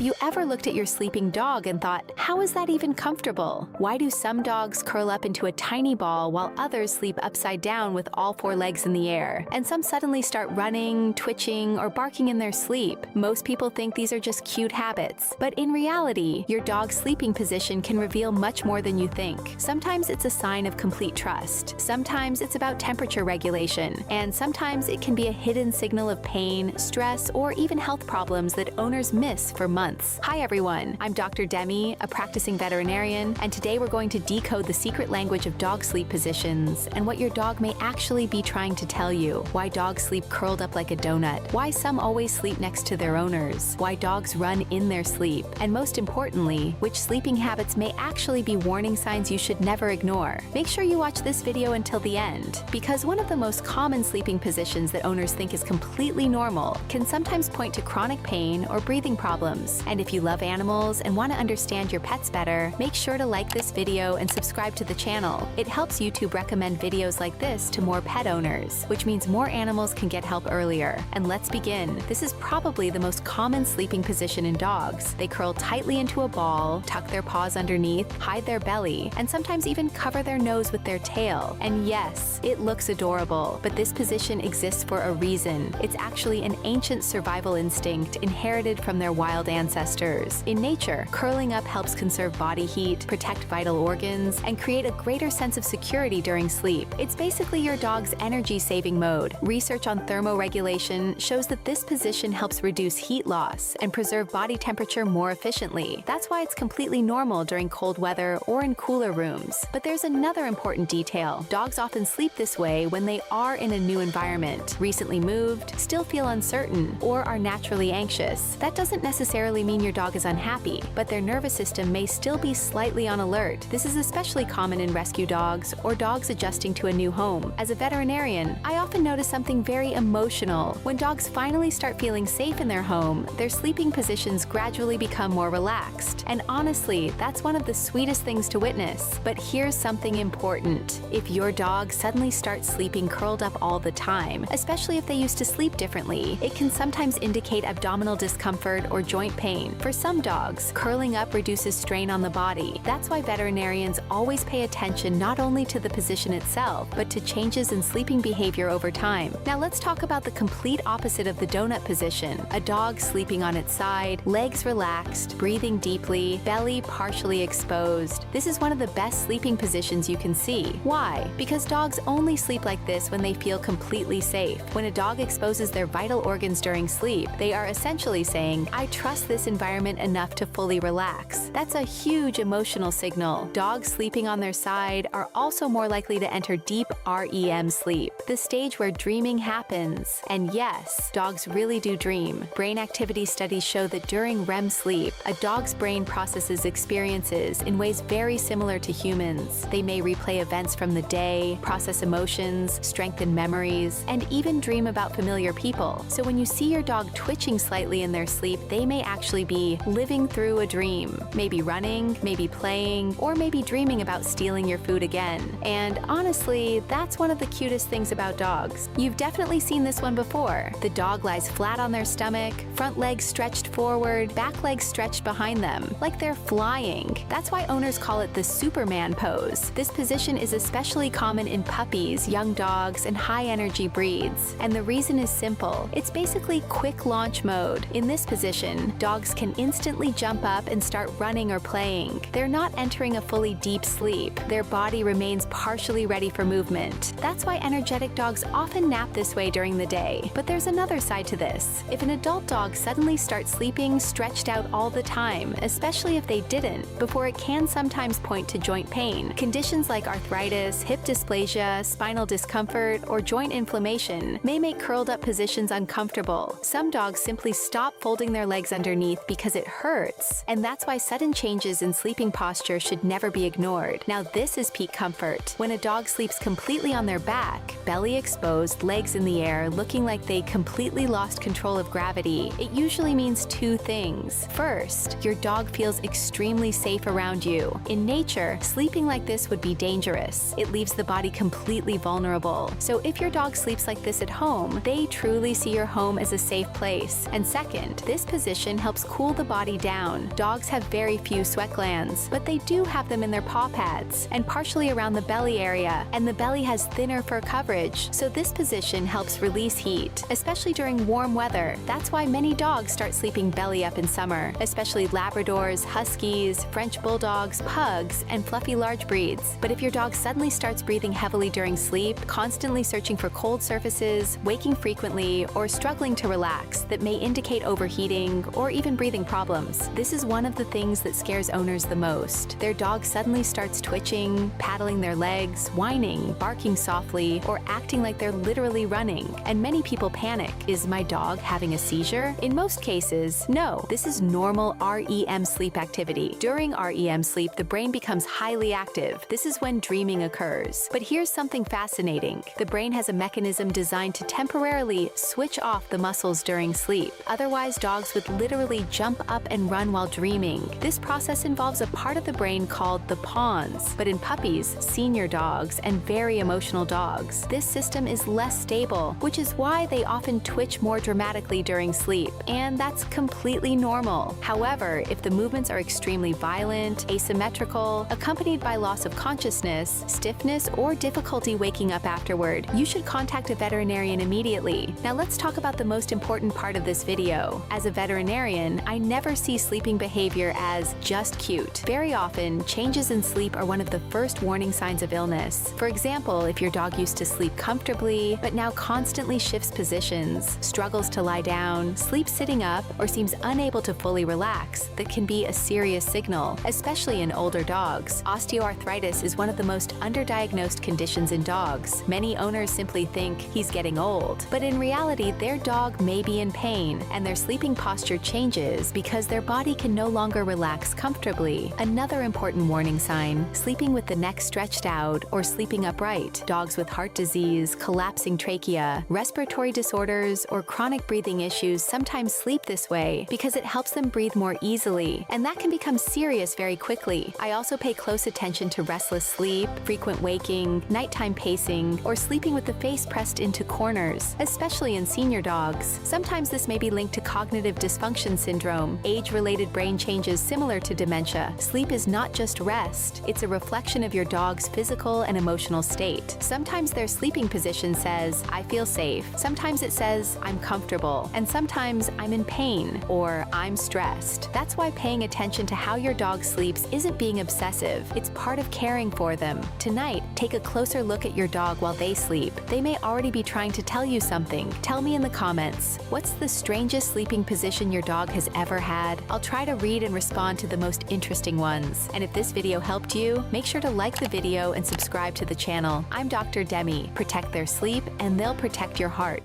you ever looked at your sleeping dog and thought, how is that even comfortable? Why do some dogs curl up into a tiny ball while others sleep upside down with all four legs in the air? And some suddenly start running, twitching, or barking in their sleep. Most people think these are just cute habits, but in reality, your dog's sleeping position can reveal much more than you think. Sometimes it's a sign of complete trust. Sometimes it's about temperature regulation, and sometimes it can be a hidden signal of pain, stress, or even health problems that owners miss for months. Hi everyone, I'm Dr. Demi, a practicing veterinarian, and today we're going to decode the secret language of dog sleep positions and what your dog may actually be trying to tell you. Why dogs sleep curled up like a donut, why some always sleep next to their owners, why dogs run in their sleep, and most importantly, which sleeping habits may actually be warning signs you should never ignore. Make sure you watch this video until the end, because one of the most common sleeping positions that owners think is completely normal can sometimes point to chronic pain or breathing problems. And if you love animals and want to understand your pets better, make sure to like this video and subscribe to the channel. It helps YouTube recommend videos like this to more pet owners, which means more animals can get help earlier. And let's begin. This is probably the most common sleeping position in dogs. They curl tightly into a ball, tuck their paws underneath, hide their belly, and sometimes even cover their nose with their tail. And yes, it looks adorable, but this position exists for a reason. It's actually an ancient survival instinct inherited from their wild ancestors. In nature, curling up helps conserve body heat, protect vital organs, and create a greater sense of security during sleep. It's basically your dog's energy-saving mode. Research on thermoregulation shows that this position helps reduce heat loss and preserve body temperature more efficiently. That's why it's completely normal during cold weather or in cooler rooms. But there's another important detail. Dogs often sleep this way when they are in a new environment, recently moved, still feel uncertain, or are naturally anxious. That doesn't necessarily mean your dog is unhappy, but their nervous system may still be slightly on alert. This is especially common in rescue dogs or dogs adjusting to a new home. As a veterinarian, I often notice something very emotional. When dogs finally start feeling safe in their home, their sleeping positions gradually become more relaxed. And honestly, that's one of the sweetest things to witness. But here's something important. If your dog suddenly starts sleeping curled up all the time, especially if they used to sleep differently, it can sometimes indicate abdominal discomfort or joint pain. For some dogs, curling up reduces strain on the body. That's why veterinarians always pay attention not only to the position itself, but to changes in sleeping behavior over time. Now let's talk about the complete opposite of the donut position. A dog sleeping on its side, legs relaxed, breathing deeply, belly partially exposed. This is one of the best sleeping positions you can see. Why? Because dogs only sleep like this when they feel completely safe. When a dog exposes their vital organs during sleep, they are essentially saying, I trust this environment enough to fully relax. That's a huge emotional signal. Dogs sleeping on their side are also more likely to enter deep REM sleep, the stage where dreaming happens. And yes, dogs really do dream. Brain activity studies show that during REM sleep, a dog's brain processes experiences in ways very similar to humans. They may replay events from the day, process emotions, strengthen memories, and even dream about familiar people. So when you see your dog twitching slightly in their sleep, they may actually be living through a dream. Maybe running, maybe playing, or maybe dreaming about stealing your food again. And honestly, that's one of the cutest things about dogs. You've definitely seen this one before. The dog lies flat on their stomach, front legs stretched forward, back legs stretched behind them, like they're flying. That's why owners call it the Superman pose. This position is especially common in puppies, young dogs, and high-energy breeds. And the reason is simple. It's basically quick launch mode. In this position, dogs can instantly jump up and start running or playing. They're not entering a fully deep sleep. Their body remains partially ready for movement. That's why energetic dogs often nap this way during the day. But there's another side to this. If an adult dog suddenly starts sleeping stretched out all the time, especially if they didn't, before it can sometimes point to joint pain. Conditions like arthritis, hip dysplasia, spinal discomfort, or joint inflammation may make curled up positions uncomfortable. Some dogs simply stop folding their legs underneath because it hurts. And that's why sudden changes in sleeping posture should never be ignored. Now this is peak comfort. When a dog sleeps completely on their back, belly exposed, legs in the air, looking like they completely lost control of gravity, it usually means two things. First, your dog feels extremely safe around you. In nature, sleeping like this would be dangerous. It leaves the body completely vulnerable. So if your dog sleeps like this at home, they truly see your home as a safe place. And second, this position helps helps cool the body down. Dogs have very few sweat glands, but they do have them in their paw pads and partially around the belly area, and the belly has thinner fur coverage, so this position helps release heat, especially during warm weather. That's why many dogs start sleeping belly up in summer, especially Labradors, Huskies, French Bulldogs, Pugs, and fluffy large breeds. But if your dog suddenly starts breathing heavily during sleep, constantly searching for cold surfaces, waking frequently, or struggling to relax, that may indicate overheating or even breathing problems. This is one of the things that scares owners the most. Their dog suddenly starts twitching, paddling their legs, whining, barking softly, or acting like they're literally running. And many people panic. Is my dog having a seizure? In most cases, no. This is normal REM sleep activity. During REM sleep, the brain becomes highly active. This is when dreaming occurs. But here's something fascinating. The brain has a mechanism designed to temporarily switch off the muscles during sleep. Otherwise, dogs would literally jump up and run while dreaming. This process involves a part of the brain called the pons. But in puppies, senior dogs, and very emotional dogs, this system is less stable, which is why they often twitch more dramatically during sleep. And that's completely normal. However, if the movements are extremely violent, asymmetrical, accompanied by loss of consciousness, stiffness, or difficulty waking up afterward, you should contact a veterinarian immediately. Now let's talk about the most important part of this video. As a veterinarian, I never see sleeping behavior as just cute. Very often, changes in sleep are one of the first warning signs of illness. For example, if your dog used to sleep comfortably, but now constantly shifts positions, struggles to lie down, sleeps sitting up, or seems unable to fully relax, that can be a serious signal, especially in older dogs. Osteoarthritis is one of the most underdiagnosed conditions in dogs. Many owners simply think he's getting old, but in reality, their dog may be in pain, and their sleeping posture changes because their body can no longer relax comfortably. Another important warning sign, sleeping with the neck stretched out or sleeping upright. Dogs with heart disease, collapsing trachea, respiratory disorders, or chronic breathing issues sometimes sleep this way because it helps them breathe more easily, and that can become serious very quickly. I also pay close attention to restless sleep, frequent waking, nighttime pacing, or sleeping with the face pressed into corners, especially in senior dogs. Sometimes this may be linked to cognitive dysfunction syndrome, age-related brain changes similar to dementia. Sleep is not just rest, it's a reflection of your dog's physical and emotional state. Sometimes their sleeping position says, "I feel safe." Sometimes it says, "I'm comfortable." And sometimes, "I'm in pain," or "I'm stressed." That's why paying attention to how your dog sleeps isn't being obsessive. It's part of caring for them. Tonight, take a closer look at your dog while they sleep. They may already be trying to tell you something. Tell me in the comments, what's the strangest sleeping position your dog has ever had? I'll try to read and respond to the most interesting ones. And if this video helped you, make sure to like the video and subscribe to the channel. I'm Dr. Demi. Protect their sleep, and they'll protect your heart.